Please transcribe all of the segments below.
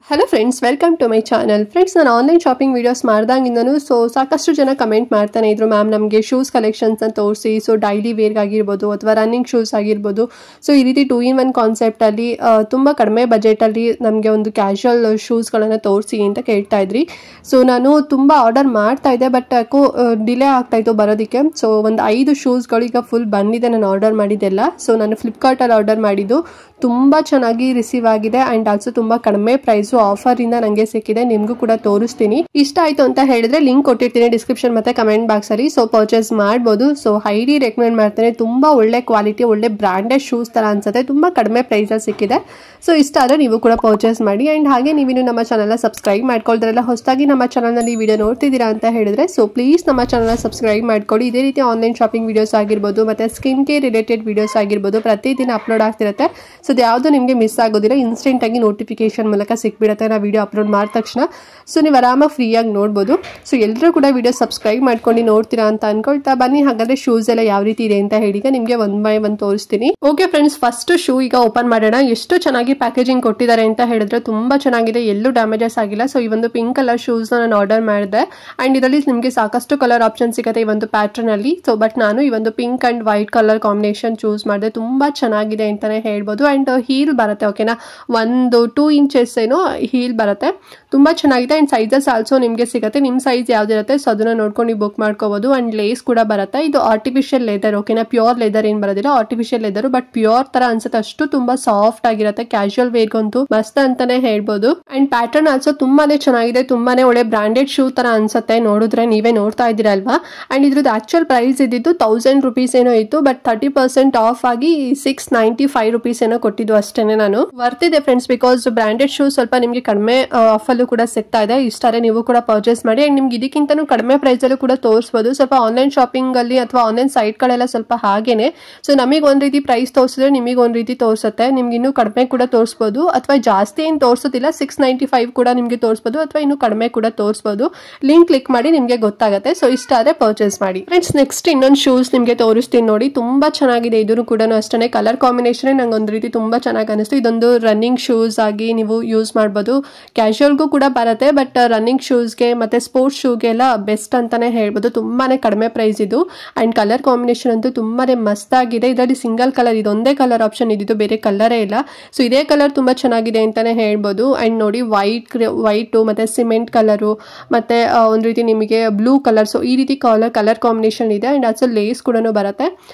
Hello friends, welcome to my channel. Friends, ನಾನು online shopping videos ಮಾಡ್ದಾಗಿಂದನೂ ಸಾಕಷ್ಟು ಜನ comment ಮಾಡ್ತಾನೆ ಇದ್ರು, ಮ್ಯಾಮ್ ನಮಗೆ ಶೂಸ್ ಕಲೆಕ್ಷನ್ಸ್ ಅಂತ ತೋರಿಸಿ. ಡೈಲಿ ವೇರ್ಗೆ ಆಗಿರ್ಬೋದು ಅಥವಾ ರನ್ನಿಂಗ್ ಶೂಸ್ ಆಗಿರ್ಬೋದು. ಈ ರೀತಿ 2-in-1 ಕಾನ್ಸೆಪ್ಟಲ್ಲಿ ತುಂಬ ಕಡಿಮೆ ಬಜೆಟಲ್ಲಿ ನಮಗೆ ಒಂದು ಕ್ಯಾಶುವಲ್ ಶೂಸ್ಗಳನ್ನು ತೋರಿಸಿ ಅಂತ ಕೇಳ್ತಾ ಇದ್ರಿ. ನಾನು ತುಂಬ ಆರ್ಡರ್ ಮಾಡ್ತಾ ಇದ್ದೆ, ಬಟ್ ಯಾಕೋ ಡಿಲೇ ಆಗ್ತಾಯಿತ್ತು ಬರೋದಕ್ಕೆ. ಒಂದು 5 ಶೂಸ್ಗಳು ಈಗ ಫುಲ್ ಬಂದಿದೆ ನಾನು ಆರ್ಡರ್ ಮಾಡಿದ್ದೆಲ್ಲ. ನಾನು ಫ್ಲಿಪ್ಕಾರ್ಟಲ್ಲಿ ಆರ್ಡರ್ ಮಾಡಿದ್ದು ತುಂಬ ಚೆನ್ನಾಗಿ ರಿಸೀವ್ ಆಗಿದೆ ಆ್ಯಂಡ್ ಆಲ್ಸೋ ತುಂಬ ಕಡಿಮೆ ಪ್ರೈಸು ಆಫರ್ ಇಂದ ನನಗೆ ಸಿಕ್ಕಿದೆ. ನಿಮಗೂ ಕೂಡ ತೋರಿಸ್ತೀನಿ. ಇಷ್ಟ ಆಯ್ತು ಅಂತ ಹೇಳಿದ್ರೆ ಲಿಂಕ್ ಕೊಟ್ಟಿರ್ತೀನಿ ಡಿಸ್ಕ್ರಿಪ್ಷನ್ ಮತ್ತೆ ಕಮೆಂಟ್ ಬಾಕ್ಸ್ ಅಲ್ಲಿ. ಪರ್ಚೇಸ್ ಮಾಡಬಹುದು. ಹೈಲಿ ರೆಕಮೆಂಡ್ ಮಾಡ್ತೇನೆ. ತುಂಬಾ ಒಳ್ಳೆ ಕ್ವಾಲಿಟಿ, ಒಳ್ಳೆ ಬ್ರಾಂಡೆಡ್ ಶೂಸ್ ತರ ಅನ್ಸುತ್ತೆ. ತುಂಬಾ ಕಡಿಮೆ ಪ್ರೈಸ್ ಅಲ್ಲಿ ಸಿಕ್ಕಿದೆ. ಇಷ್ಟ ಆದ್ರೆ ನೀವು ಕೂಡ ಪರ್ಚೇಸ್ ಮಾಡಿ. ಅಂಡ್ ಹಾಗೆ ನೀವು ನಮ್ಮ ಚಾನಲ್ ಸಬ್ಸ್ಕ್ರೈಬ್ ಮಾಡ್ಕೊಳ್ತಾರಲ್ಲ, ಹೊಸದಾಗಿ ನಮ್ಮ ಚಾನಲ್ ನಲ್ಲಿ ವಿಡಿಯೋ ನೋಡ್ತಿದ್ದೀರಾ ಅಂತ ಹೇಳಿದ್ರೆ ಪ್ಲೀಸ್ ನಮ್ಮ ಚಾನಲ್ ಸಬ್ಸ್ಕ್ರೈಬ್ ಮಾಡ್ಕೊಳ್ಳಿ. ಇದೇ ರೀತಿ ಆನ್ಲೈನ್ ಶಾಪಿಂಗ್ ವಿಡಿಯೋಸ್ ಆಗಿರ್ಬೋದು ಮತ್ತೆ ಸ್ಕಿನ್ ಕೇರ್ ರಿಲೇಟೆಡ್ ವಿಡಿಯೋಸ್ ಆಗಿರ್ಬೋದು ಪ್ರತಿದಿನ ಅಪ್ಲೋಡ್ ಆಗ್ತಿರುತ್ತೆ. ಯಾವುದು ನಿಮಗೆ ಮಿಸ್ ಆಗೋದಿಲ್ಲ, ಇನ್ಸ್ಟೆಂಟ್ ಆಗಿ ನೋಟಿಫಿಕೇಶನ್ ಮೂಲಕ ಸಿಕ್ಬಿಡುತ್ತೆ ನಾವು ವಿಡಿಯೋ ಅಪ್ಲೋಡ್ ಮಾಡಿದ ತಕ್ಷಣ. ನೀವು ಆರಾಮಾಗಿ ಫ್ರೀಯಾಗಿ ನೋಡ್ಬೋದು. ಎಲ್ಲರೂ ಕೂಡ ವಿಡಿಯೋ ಸಬ್ಸ್ಕ್ರೈಬ್ ಮಾಡ್ಕೊಂಡು ನೋಡ್ತೀರಾ ಅಂತ ಅನ್ಕೊಳ್ತಾ ಬನ್ನಿ. ಹಾಗಾದ್ರೆ ಶೂಸ್ ಎಲ್ಲ ಯಾವ ರೀತಿ ಇದೆ ಅಂತ ಹೇಳಿ ನಿಮಗೆ 1 by 1 ತೋರಿಸ್ತೀನಿ. ಓಕೆ ಫ್ರೆಂಡ್ಸ್, ಫಸ್ಟ್ ಶೂ ಈಗ ಓಪನ್ ಮಾಡೋಣ. ಎಷ್ಟು ಚೆನ್ನಾಗಿ ಪ್ಯಾಕೇಜಿಂಗ್ ಕೊಟ್ಟಿದ್ದಾರೆ ಅಂತ ಹೇಳಿದ್ರೆ ತುಂಬಾ ಚೆನ್ನಾಗಿದೆ, ಎಲ್ಲೂ ಡ್ಯಾಮೇಜಸ್ ಆಗಿಲ್ಲ. ಈ ಒಂದು ಪಿಂಕ್ ಕಲರ್ ಶೂಸ್ ನಾನು ಆರ್ಡರ್ ಮಾಡಿದೆ ಅಂಡ್ ಇದರಲ್ಲಿ ನಿಮಗೆ ಸಾಕಷ್ಟು ಕಲರ್ ಆಪ್ಷನ್ ಸಿಗುತ್ತೆ ಈ ಒಂದು ಪ್ಯಾಟರ್ನ್ ಅಲ್ಲಿ. ಬಟ್ ನಾನು ಈ ಒಂದು pink and white colour combination choose ಮಾಡಿದೆ. ತುಂಬಾ ಚೆನ್ನಾಗಿದೆ ಅಂತಾನೆ ಹೇಳ್ಬೋದು. ಅಂಡ್ ಹೀಲ್ ಬರುತ್ತೆ, ಓಕೆನಾ, 1-2 ಇಂಚಸ್ ಏನೋ ಹೀಲ್ ಬರುತ್ತೆ. ತುಂಬಾ ಚೆನ್ನಾಗಿದೆ. ಅಂಡ್ ಸೈಜಸ್ ಆಲ್ಸೋ ನಿಮಗೆ ಸಿಗುತ್ತೆ. ನಿಮ್ಮ ಸೈಜ್ ಯಾವ್ದಿರುತ್ತೆ ಅದನ್ನ ನೋಡ್ಕೊಂಡು ನೀವು ಬುಕ್ ಮಾಡ್ಕೋಬಹುದು. ಅಂಡ್ ಲೇಸ್ ಕೂಡ ಬರುತ್ತೆ. ಇದು ಆರ್ಟಿಫಿಷಿಯಲ್ ಲೆದರ್, ಓಕೆನಾ, ಪ್ಯೂರ್ ಲೆದರ್ ಏನ್ ಬರೋದಿಲ್ಲ, ಆರ್ಟಿಫಿಷಿಯಲ್ ಲೆದರ್. ಬಟ್ ಪ್ಯೂರ್ ತರ ಅನ್ಸುತ್ತೆ, ಅಷ್ಟು ತುಂಬಾ ಸಾಫ್ಟ್ ಆಗಿರುತ್ತೆ. ಕ್ಯಾಶುವಲ್ ವೇರ್ಗಂತೂ ಮಸ್ತ್ ಅಂತಾನೆ ಹೇಳ್ಬೋದು. ಅಂಡ್ ಪ್ಯಾಟರ್ನ್ ಆಲ್ಸೋ ತುಂಬಾನೇ ಚೆನ್ನಾಗಿದೆ, ತುಂಬಾನೇ ಒಳ್ಳೆ ಬ್ರಾಂಡೆಡ್ ಶೂ ತರ ಅನ್ಸುತ್ತೆ. ನೋಡಿದ್ರೆ ನೀವೇ ನೋಡ್ತಾ ಇದ್ದೀರಲ್ವಾ. ಅಂಡ್ ಇದ್ರದ್ದು ಆಕ್ಚುಯಲ್ ಪ್ರೈಸ್ ಇದ್ದಿದ್ದು 1000 rupees ಏನೋ ಇತ್ತು. ಬಟ್ 30% ಆಫ್ ಆಗಿ 695 rupees ಏನೋ ಕೊಟ್ಟಿದ್ದು ಅಷ್ಟೇನೆ. ನಾನು ವರ್ತಿದೆ ಫ್ರೆಂಡ್ಸ್, ಬಿಕಾಸ್ ಬ್ರಾಂಡೆಡ್ ಶೂ ಸ್ವಲ್ಪ ನಿಮ್ಗೆ ಕಡಿಮೆ ಆಫ್ ಅಲ್ಲೂ ಕೂಡ ಸಿಗ್ತಾ ಇದೆ. ಇಷ್ಟಾರೆ ನೀವು ಕೂಡ ಪರ್ಚೇಸ್ ಮಾಡಿ. ಅಂಡ್ ನಿಮ್ಗೆ ಇದಕ್ಕಿಂತನೂ ಕಡಿಮೆ ಪ್ರೈಸ್ ಅಲ್ಲೂ ಕೂಡ ತೋರಿಸಬಹುದು. ಸ್ವಲ್ಪ ಆನ್ಲೈನ್ ಶಾಪಿಂಗ್ ಅಲ್ಲಿ ಅಥವಾ ಆನ್ಲೈನ್ ಸೈಟ್ ಗಳೆಲ್ಲ ಸ್ವಲ್ಪ ಹಾಗೇನೆ. ನಮಗೆ ಒಂದ್ ರೀತಿ ಪ್ರೈಸ್ ತೋರಿಸಿದ್ರೆ ನಿಮಗೆ ಒಂದ್ ರೀತಿ ತೋರಿಸುತ್ತೆ. ನಿಮ್ಗೆ ಇನ್ನೂ ಕಡಿಮೆ ಕೂಡ ತೋರಿಸಬಹುದು, ಅಥವಾ ಜಾಸ್ತಿ ಏನ್ ತೋರಿಸೋದಿಲ್ಲ, 695 ಕೂಡ ನಿಮ್ಗೆ ತೋರಿಸಬಹುದು, ಅಥವಾ ಇನ್ನೂ ಕಡಿಮೆ ಕೂಡ ತೋರಿಸಬಹುದು. ಲಿಂಕ್ ಕ್ಲಿಕ್ ಮಾಡಿ ನಿಮ್ಗೆ ಗೊತ್ತಾಗುತ್ತೆ. ಇಷ್ಟ ಆದ್ರೆ ಪರ್ಚೇಸ್ ಮಾಡಿ ಫ್ರೆಂಡ್ಸ್. ನೆಕ್ಸ್ಟ್ ಇನ್ನೊಂದು ಶೂಸ್ ನಿಮ್ಗೆ ತೋರಿಸ್ತೀನಿ ನೋಡಿ. ತುಂಬಾ ಚೆನ್ನಾಗಿದೆ. ಇದನ್ನು ಕೂಡ ಅಷ್ಟೇ ಕಲರ್ ಕಾಂಬಿನೇಷನ್ ನಂಗೆ ಒಂದ್ ರೀತಿ ತುಂಬಾ ಚೆನ್ನಾಗಿ ಅನಿಸ್ತು. ಇದೊಂದು ರನ್ನಿಂಗ್ ಶೂಸ್ ಆಗಿ ನೀವು ಯೂಸ್ ಮಾಡಬಹುದು. ಕ್ಯಾಶುವಲ್ಗೂ ಕೂಡ ಬರುತ್ತೆ, ಬಟ್ ರನ್ನಿಂಗ್ ಶೂಸ್ಗೆ ಮತ್ತೆ ಸ್ಪೋರ್ಟ್ಸ್ ಶೂಗೆ ಎಲ್ಲ ಬೆಸ್ಟ್ ಅಂತಾನೆ ಹೇಳ್ಬೋದು. ತುಂಬಾನೇ ಕಡಿಮೆ ಪ್ರೈಸ್ ಇದು. ಅಂಡ್ ಕಲರ್ ಕಾಂಬಿನೇಷನ್ ಅಂತೂ ತುಂಬಾನೇ ಮಸ್ತ್ ಆಗಿದೆ. ಇದರಲ್ಲಿ ಸಿಂಗಲ್ ಕಲರ್, ಇದೊಂದೇ ಕಲರ್ ಆಪ್ಷನ್ ಇದ್ದಿದ್ದು, ಬೇರೆ ಕಲರೇ ಇಲ್ಲ. ಇದೇ ಕಲರ್ ತುಂಬಾ ಚೆನ್ನಾಗಿದೆ ಅಂತಾನೆ ಹೇಳ್ಬೋದು. ಅಂಡ್ ನೋಡಿ ವೈಟ್ ಮತ್ತೆ ಸಿಮೆಂಟ್ ಕಲರು ಮತ್ತೆ ಒಂದ್ ರೀತಿ ನಿಮಗೆ ಬ್ಲೂ ಕಲರ್, ಈ ರೀತಿ ಕಲರ್ ಕಾಂಬಿನೇಷನ್ ಇದೆ. ಅಂಡ್ ಆಲ್ಸೋ ಲೇಸ್ ಕೂಡ ಬರುತ್ತೆ.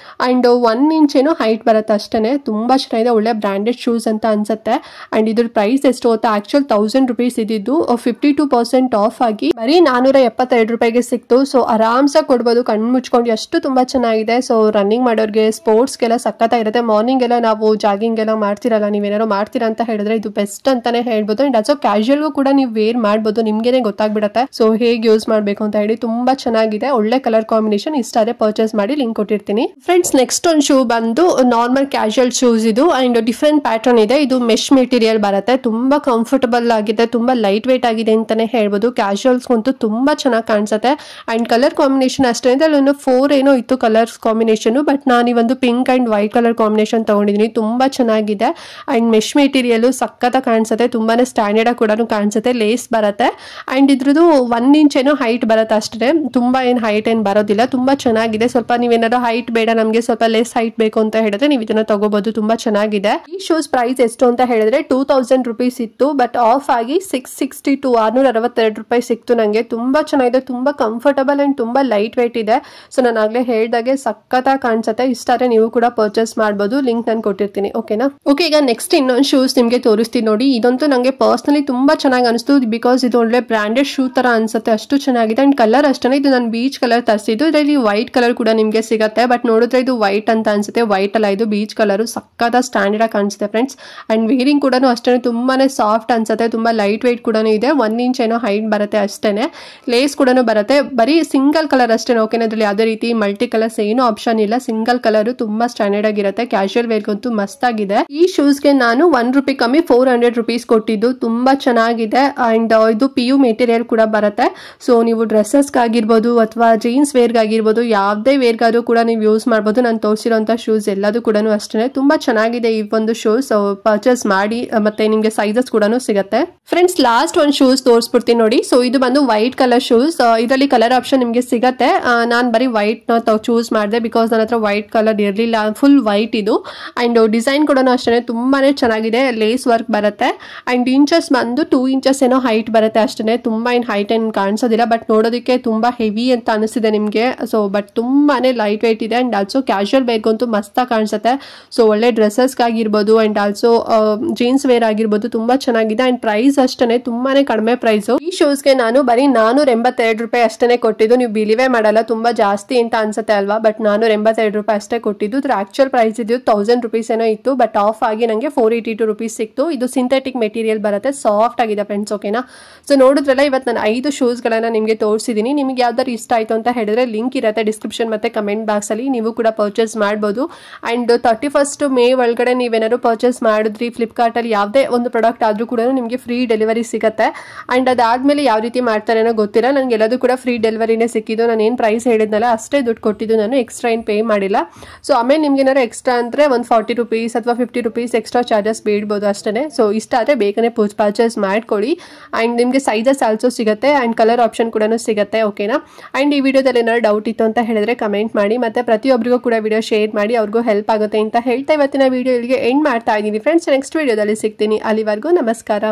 ಅಂಡ್ 1 ಇಂಚ್ ಏನೋ ಹೈಟ್ ಬರುತ್ತೆ ಅಷ್ಟೇನೆ. ತುಂಬಾ ಚೆನ್ನಾಗಿದೆ, ಒಳ್ಳೆ ಬ್ರಾಂಡೆಡ್ ಶೂಸ್ ಅಂತ ಅನ್ಸುತ್ತೆ. ಅಂಡ್ ಇದ್ರ ಪ್ರೈಸ್ ಎಷ್ಟು ಗೊತ್ತಾ, ಆಕ್ಚುಲ್ 1000 rupees ಇದ್ದಿದ್ದು 52% ಆಫ್ ಆಗಿ ಬರೀ 472 ರೂಪಾಯಿಗೆ ಸಿಕ್ತು. ಆರಾಮ್ಸ ಕೊಡ್ಬೋದು ಕಣ್ಣು ಮುಚ್ಕೊಂಡು, ಅಷ್ಟು ತುಂಬಾ ಚೆನ್ನಾಗಿದೆ. ರನ್ನಿಂಗ್ ಮಾಡೋರಿಗೆ, ಸ್ಪೋರ್ಟ್ಸ್ಗೆಲ್ಲ ಸಖತ್ತಾಗಿರುತ್ತೆ. ಮಾರ್ನಿಂಗ್ ಎಲ್ಲ ನಾವು ಜಾಗಿಂಗ್ ಎಲ್ಲ ಮಾಡ್ತಿರಲ್ಲ, ನೀವೇನಾದ್ರು ಮಾಡ್ತೀರಾ ಅಂತ ಹೇಳಿದ್ರೆ ಇದು ಬೆಸ್ಟ್ ಅಂತಾನೆ ಹೇಳ್ಬೋದು. ಅಂಡ್ ಆಲ್ಸೋ ಕ್ಯಾಶುವಲ್ಗೂ ಕೂಡ ನೀವು ವೇರ್ ಮಾಡ್ಬೋದು, ನಿಮ್ಗೇನೆ ಗೊತ್ತಾಗ್ಬಿಡುತ್ತೆ ಹೇಗೆ ಯೂಸ್ ಮಾಡ್ಬೇಕು ಅಂತ ಹೇಳಿ. ತುಂಬಾ ಚೆನ್ನಾಗಿದೆ, ಒಳ್ಳೆ ಕಲರ್ ಕಾಂಬಿನೇಷನ್. ಇಷ್ಟ ಆದ್ರೆ ಪರ್ಚೇಸ್ ಮಾಡಿ, ಲಿಂಕ್ ಕೊಟ್ಟಿರ್ತೀನಿ ಫ್ರೆಂಡ್ಸ್. ನೆಕ್ಸ್ಟ್ ಒಂದು ಶೂ ಬಂದು ನಾರ್ಮಲ್ ಕ್ಯಾಶುವಲ್ ಶೂಸ್ ಇದು. ಅಂಡ್ ಡಿಫ್ರೆಂಟ್ ಪ್ಯಾಟರ್ನ್ ಇದೆ. ಇದು ಮೆಶ್ ಮೆಟೀರಿಯಲ್ ಬರುತ್ತೆ. ತುಂಬಾ ಕಂಫರ್ಟಬಲ್ ಆಗಿದೆ, ತುಂಬಾ ಲೈಟ್ ವೇಟ್ ಆಗಿದೆ ಅಂತಾನೆ ಹೇಳ್ಬೋದು. ಕ್ಯಾಶುವಲ್ಸ್ ಅಂತೂ ತುಂಬಾ ಚೆನ್ನಾಗಿ ಕಾಣಿಸುತ್ತೆ. ಅಂಡ್ ಕಲರ್ ಕಾಂಬಿನೇಷನ್ ಅಷ್ಟೇ ಇದೆ. ಅಲ್ಲಿ 4 ಏನೋ ಇತ್ತು ಕಲರ್ಸ್ ಕಾಂಬಿನೇಷನ್, ಬಟ್ ನಾನು ಈ ಒಂದು pink and white colour combination ತಗೊಂಡಿದ್ದೀನಿ. ತುಂಬಾ ಚೆನ್ನಾಗಿದೆ. ಅಂಡ್ ಮೆಶ್ ಮೆಟೀರಿಯಲ್ ಸಖತ್ತ ಕಾಣಿಸುತ್ತೆ, ತುಂಬಾನೇ ಸ್ಟ್ಯಾಂಡರ್ಡ್ ಆಗಿ ಕೂಡ ಕಾಣಿಸುತ್ತೆ. ಲೇಸ್ ಬರುತ್ತೆ. ಅಂಡ್ ಇದ್ರದ್ದು 1 ಇಂಚ್ ಏನೋ ಹೈಟ್ ಬರುತ್ತೆ ಅಷ್ಟೇ, ತುಂಬಾ ಏನ್ ಹೈಟ್ ಏನ್ ಬರೋದಿಲ್ಲ. ತುಂಬಾ ಚೆನ್ನಾಗಿದೆ. ಸ್ವಲ್ಪ ನೀವೇನಾದ್ರು ಹೈಟ್ ಬೇಡ, ನಮ್ಗೆ ಸ್ವಲ್ಪ ಲೆಸ್ ಹೈಟ್ ಬೇಕು ಅಂತ ಹೇಳಿದ್ರೆ ನೀವು ಇದನ್ನ ತಗೋಬಹುದು. ತುಂಬಾ ಚೆನ್ನಾಗಿದೆ. ಈ ಶೂಸ್ ಪ್ರೈಸ್ ಎಷ್ಟು ಅಂತ ಹೇಳಿದ್ರೆ 2000 rupees ಇತ್ತು, ಬಟ್ ಆಫ್ ಆಗಿ 662 662 ರೂಪಾಯಿ ಸಿಕ್ತು ನಂಗೆ. ತುಂಬಾ ಚೆನ್ನಾಗಿದೆ, ತುಂಬಾ ಕಂಫರ್ಟಬಲ್ ಅಂಡ್ ತುಂಬಾ ಲೈಟ್ ವೇಟ್ ಇದೆ. ನಾನು ಆಗ್ಲೇ ಹೇಳ್ದಾಗೆ ಸಖತ್ತಾಗಿ ಕಾಣಿಸುತ್ತೆ. ಇಷ್ಟ ಆದ್ರೆ ನೀವು ಕೂಡ ಪರ್ಚೇಸ್ ಮಾಡಬಹುದು. ಲಿಂಕ್ ನಾನು ಕೊಟ್ಟಿರ್ತೀನಿ, ಓಕೆನಾ. ಓಕೆ, ಈಗ ನೆಕ್ಸ್ಟ್ ಇನ್ನೊಂದು ಶೂಸ್ ನಿಮ್ಗೆ ತೋರಿಸ್ತೀನಿ ನೋಡಿ. ಇದಂತೂ ನಂಗೆ ಪರ್ಸನಲಿ ತುಂಬಾ ಚೆನ್ನಾಗಿ ಅನಿಸ್ತು, ಬಿಕಾಸ್ ಇದು ಒಳ್ಳೆ ಬ್ರಾಂಡೆಡ್ ಶೂ ತರ ಅನ್ಸುತ್ತೆ, ಅಷ್ಟು ಚೆನ್ನಾಗಿದೆ. ಅಂಡ್ ಕಲರ್ ಅಷ್ಟೇ, ಇದು ನಾನು ಬೀಚ್ ಕಲರ್ ತರಿಸಿದ್ದು. ಇದರಲ್ಲಿ ವೈಟ್ ಕಲರ್ ಕೂಡ ನಿಮ್ಗೆ ಸಿಗುತ್ತೆ, ಬಟ್ ನೋಡಿದ್ರೆ ಇದು ವೈಟ್ ಅಂತ ಅನ್ಸುತ್ತೆ. ವೈಟ್ ಅಲ್ಲ, ಇದು ಬೀಚ್ ಕಲರ್. ಸಕ್ಕತ್ತ ಸ್ಟ್ಯಾಂಡರ್ಡ್ ಆಗಿ ಕಾಣಿಸುತ್ತೆ ಫ್ರೆಂಡ್ಸ್. ಅಂಡ್ ವೇರಿಂಗ್ ಕೂಡ ಅಷ್ಟೇ ತುಂಬಾನೇ ಸಾಫ್ಟ್ ಅನ್ಸುತ್ತೆ, ತುಂಬಾ ಲೈಟ್ ವೇಟ್ ಕೂಡ ಇದೆ. 1 ಇಂಚ್ ಏನೋ ಹೈಟ್ ಬರುತ್ತೆ ಅಷ್ಟೇನೆ. ಲೇಸ್ ಕೂಡ ಬರುತ್ತೆ. ಬರೀ ಸಿಂಗಲ್ ಕಲರ್ ಅಷ್ಟೇ, ಓಕೆನಾ. ಅದ್ರಲ್ಲಿ ಯಾವುದೇ ರೀತಿ ಮಲ್ಟಿ ಕಲರ್ಸ್ ಏನು ಆಪ್ಷನ್ ಇಲ್ಲ. ಸಿಂಗಲ್ ಕಲರ್ ತುಂಬಾ ಸ್ಟ್ಯಾಂಡರ್ಡ್ ಆಗಿರುತ್ತೆ. ಕ್ಯಾಶುವಲ್ ವೇರ್ಗಂತೂ ಮಸ್ತ್ ಆಗಿದೆ. ಈ ಶೂಸ್ಗೆ ನಾನು 1 ರೂಪಾಯಿ ಕಮ್ಮಿ 400 rupees ಕೊಟ್ಟಿದ್ದು. ತುಂಬಾ ಚೆನ್ನಾಗಿದೆ. ಅಂಡ್ ಇದು PU ಮೆಟೀರಿಯಲ್ ಕೂಡ ಬರುತ್ತೆ. ನೀವು ಡ್ರೆಸ್ಸಸ್ಗೆ ಆಗಿರ್ಬೋದು ಅಥವಾ ಜೀನ್ಸ್ ವೇರ್ಗೆ ಆಗಿರ್ಬೋದು, ಯಾವುದೇ ವೇರ್ಗಾದ್ರೂ ಕೂಡ ನೀವು ಯೂಸ್ ಮಾಡ್ಬೋದು. ನಾನು ತೋರಿಸಿರೋಂಥ ಶೂಸ್ ಎಲ್ಲದೂ ಕೂಡ ಅಷ್ಟೇ ತುಂಬಾ ಚೆನ್ನಾಗಿದೆ ಈ ಒಂದು ಶೂಸ್. ಪರ್ಚೇಸ್ ಮಾಡಿ, ಮತ್ತೆ ನಿಮಗೆ ಸೈಜಸ್ ಕೂಡ ಸಿಗುತ್ತೆ. ಫ್ರೆಂಡ್ಸ್ ಲಾಸ್ಟ್ ಒಂದು ಶೂಸ್ ತೋರಿಸ್ಬಿಡ್ತೀನಿ ನೋಡಿ. ಸೊ ಇದು ಬಂದು ವೈಟ್ ಕಲರ್ ಶೂಸ್. ಇದರಲ್ಲಿ ಕಲರ್ ಆಪ್ಷನ್ ನಿಮಗೆ ಸಿಗುತ್ತೆ. ನಾನು ಬರೀ ವೈಟ್ ನ ಚೂಸ್ ಮಾಡಿದೆ ಬಿಕಾಸ್ ನನ್ನ ಹತ್ರ ವೈಟ್ ಕಲರ್ ಇರಲಿಲ್ಲ. ಫುಲ್ ವೈಟ್ ಇದು. ಅಂಡ್ ಡಿಸೈನ್ ಕೂಡ ಅಷ್ಟೇ ತುಂಬಾನೇ ಚೆನ್ನಾಗಿದೆ. ಲೇಸ್ ವರ್ಕ್ ಬರುತ್ತೆ. ಅಂಡ್ ಇಂಚಸ್ ಬಂದು 2 ಇಂಚಸ್ ಏನೋ ಹೈಟ್ ಬರುತ್ತೆ ಅಷ್ಟೇ. ತುಂಬಾ ಏನು ಹೈಟ್ ಏನು ಕಾಣಿಸೋದಿಲ್ಲ. ಬಟ್ ನೋಡೋದಕ್ಕೆ ತುಂಬಾ ಹೆವಿ ಅಂತ ಅನಿಸ್ತಿದೆ ನಿಮಗೆ. ಸೊ ಬಟ್ ತುಂಬಾನೇ ಲೈಟ್ ವೇಟ್ ಇದೆ. ಅಂಡ್ ಆಲ್ಸೋ ಕ್ಯಾಶುವಲ್ ವೇರ್ಗಂತೂ ಮಸ್ತಾಗಿ ಕಾಣಿಸುತ್ತೆ. ಸೊ ಒಳ್ಳೆ ಡ್ರೆಸ್ಸಸ್ಗಾಗಿರ್ಬೋದು ಅಂಡ್ ಆಲ್ಸೋ ಜೀನ್ಸ್ ವೇರ್ ಆಗಿರ್ಬೋದು ತುಂಬಾ ಚೆನ್ನಾಗಿದೆ. ಅಂಡ್ ಪ್ರೈಸ್ ಅಷ್ಟೇ ತುಂಬಾನೇ ಕಡಿಮೆ ಪ್ರೈಸ್. ಈ ಶೂಸ್ಗೆ ನಾನು ಬರೀ 482 ರೂಪಾಯಿ ಅಷ್ಟೇ ಕೊಟ್ಟಿದ್ದು. ನೀವು ಬಿಲಿವೇ ಮಾಡಲ್ಲ, ತುಂಬಾ ಜಾಸ್ತಿ ಅಂತ ಅನ್ಸುತ್ತೆ ಅಲ್ವಾ. ಬಟ್ 482 ರೂಪಾಯಿ ಅಷ್ಟೇ ಕೊಟ್ಟಿದ್ದು. ಇದ್ರ ಆಕ್ಚುಯಲ್ ಪ್ರೈಸ್ ಇದು 1000 ರೂಪೀಸ್ ಏನೋ ಇತ್ತು. ಬಟ್ ಆಫ್ ಆಗಿ ನನಗೆ 482 ರೂಪೀಸ್ ಸಿಕ್ತು. ಇದು ಸಿಂಥೆಟಿಕ್ ಮೆಟೀರಿಯಲ್ ಬರುತ್ತೆ, ಸಾಫ್ಟ್ ಆಗಿದೆ ಫ್ರೆಂಡ್ಸ್. ಓಕೆನಾ. ಸೊ ನೋಡಿದ್ರಲ್ಲ, ಇವತ್ತು ನಾನು 5 ಶೂಸ್ಗಳನ್ನ ನಿಮಗೆ ತೋರಿಸಿದ್ದೀನಿ. ನಿಮಗೆ ಯಾವ್ದಾದ್ರು ಇಷ್ಟ ಆಯ್ತು ಅಂತ ಹೇಳಿದ್ರೆ ಲಿಂಕ್ ಇರುತ್ತೆ ಡಿಸ್ಕ್ರಿಪ್ಷನ್ ಮತ್ತೆ ಕಮೆಂಟ್ ಬಾಕ್ಸ್ ಅಲ್ಲಿ, ನೀವು ಕೂಡ ಪರ್ಚೇಸ್ ಮಾಡ್ಬೋದು. ಅಂಡ್ 31 ಮೇ ಒಳಗಡೆ ನೀವೇನಾದ್ರು ಪರ್ಚೇಸ್ ಮಾಡಿದ್ರಿ ಫ್ಲಿಪ್ಕಾರ್ಟ್ ಅಲ್ಲಿ ಯಾವುದೇ ಒಂದು ಪ್ರಾಡಕ್ಟ್ ಆದ್ರೂ ಕೂಡ ನಿಮಗೆ ಫ್ರೀ ಡೆಲಿವರಿ ಸಿಗುತ್ತೆ. ಅಂಡ್ ಅದಾದ್ಮೇಲೆ ಯಾವ ರೀತಿ ಮಾಡ್ತಾರೆ ಅನ್ನೋ ಗೊತ್ತಿಲ್ಲ. ನನಗೆ ಎಲ್ಲದೂ ಕೂಡ ಫ್ರೀ ಡೆಲಿವರಿನೇ ಸಿಕ್ಕಿದ್ದು. ನಾನು ಏನು ಪ್ರೈಸ್ ಹೇಳಿದ್ನಲ್ಲ ಅಷ್ಟೇ ದುಡ್ಡು ಕೊಟ್ಟಿದ್ದು, ನಾನು ಎಕ್ಸ್ಟ್ರಾ ಏನು ಪೇ ಮಾಡಿಲ್ಲ. ಸೊ ಆಮೇಲೆ ನಿಮ್ಗೆ ಏನಾದ್ರು ಎಕ್ಸ್ಟ್ರಾ ಅಂದರೆ ಒಂದು 40 ರೂಪೀಸ್ ಅಥವಾ 50 ರೂಪೀಸ್ ಎಕ್ಸ್ಟ್ರಾ ಚಾರ್ಜಸ್ ಬೀಳ್ಬೋದು ಅಷ್ಟೇ. ಸೊ ಇಷ್ಟ ಆದರೆ ಬೇಗನೆ ಪರ್ಚೇಸ್ ಮಾಡ್ಕೊಳ್ಳಿ. ಆ್ಯಂಡ್ ನಿಮಗೆ ಸೈಜಸ್ ಆಲ್ಸೋ ಸಿಗುತ್ತೆ ಆ್ಯಂಡ್ ಕಲರ್ ಆಪ್ಷನ್ ಕೂಡ ಸಿಗುತ್ತೆ. ಓಕೆನಾ. ಆ್ಯಂಡ್ ಈ ವಿಡಿಯೋದಲ್ಲಿ ಏನಾದ್ರು ಡೌಟ್ ಇತ್ತು ಅಂತ ಹೇಳಿದ್ರೆ ಕಮೆಂಟ್ ಮಾಡಿ. ಮತ್ತು ಪ್ರತಿಯೊಬ್ಬರಿಗೂ ಕೂಡ ವಿಡಿಯೋ ಶೇರ್ ಮಾಡಿ, ಅವ್ರಿಗೂ ಹೆಲ್ಪ್ ಆಗುತ್ತೆ ಅಂತ ಹೇಳ್ತಾ ಇವತ್ತಿನ ವಿಡಿಯೋ ಇಲ್ಲಿಗೆ ಎಂಡ್ ಮಾಡ್ತಾ ಇದ್ದೀನಿ ಫ್ರೆಂಡ್ಸ್. ನೆಕ್ಸ್ಟ್ ವಿಡಿಯೋದಲ್ಲಿ ಸಿಗ್ತೀನಿ. ಅಲ್ಲಿವರೆಗೂ ನಮಸ್ಕಾರ.